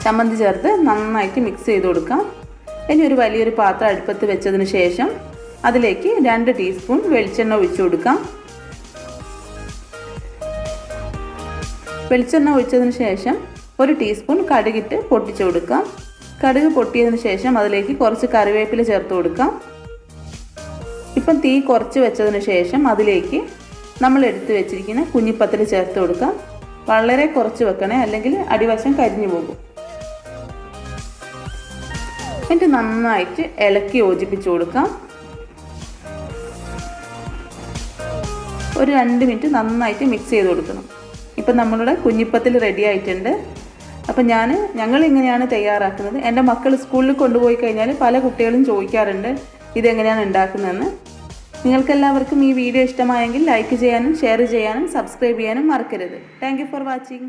ചമ്മന്തി ചേർത്ത് നന്നായിട്ട് മിക്സ് ചെയ്ത് കൊടുക്കാം. ഇനി ഒരു വലിയൊരു പാത്രം അടുപ്പത്ത് വെച്ചതിന് ശേഷം അതിലേക്ക് 2 ടീസ്പൂൺ വെളിച്ചെണ്ണ ഒഴിച്ചു കൊടുക്കാം. വെളിച്ചെണ്ണ ഒഴിച്ചതിന് ശേഷം 1 ടീസ്പൂൺ കടുകിട്ട് പൊട്ടിച്ചു കൊടുക്കാം. കടുക് പൊട്ടിയതിന് ശേഷം അതിലേക്ക് കുറച്ച് കറിവേപ്പില ചേർത്ത് കൊടുക്കാം. ഇപ്പം തീ കുറച്ച് വെച്ചതിന് ശേഷം അതിലേക്ക് നമ്മൾ എടുത്തു വെച്ചിരിക്കുന്ന കുഞ്ഞിപ്പത്തൽ ചേർത്ത് കൊടുക്കാം. വളരെ കുറച്ച് വെക്കണേ, അല്ലെങ്കിൽ അടിവശം കരിഞ്ഞു പോകും. എന്നിട്ട് നന്നായിട്ട് ഇളക്കി യോജിപ്പിച്ച് കൊടുക്കാം. ഒരു 2 മിനിറ്റ് നന്നായിട്ട് മിക്സ് ചെയ്ത് കൊടുക്കണം. ഇപ്പം നമ്മളുടെ കുഞ്ഞിപ്പത്തിൽ റെഡി ആയിട്ടുണ്ട്. അപ്പം ഞങ്ങൾ ഇങ്ങനെയാണ് തയ്യാറാക്കുന്നത്. എൻ്റെ മക്കൾ സ്കൂളിൽ കൊണ്ടുപോയി കഴിഞ്ഞാൽ പല കുട്ടികളും ചോദിക്കാറുണ്ട് ഇതെങ്ങനെയാണ് ഉണ്ടാക്കുന്നതെന്ന്. നിങ്ങൾക്കെല്ലാവർക്കും ഈ വീഡിയോ ഇഷ്ടമായെങ്കിൽ ലൈക്ക് ചെയ്യാനും ഷെയർ ചെയ്യാനും സബ്സ്ക്രൈബ് ചെയ്യാനും മറക്കരുത്. Thank you for watching.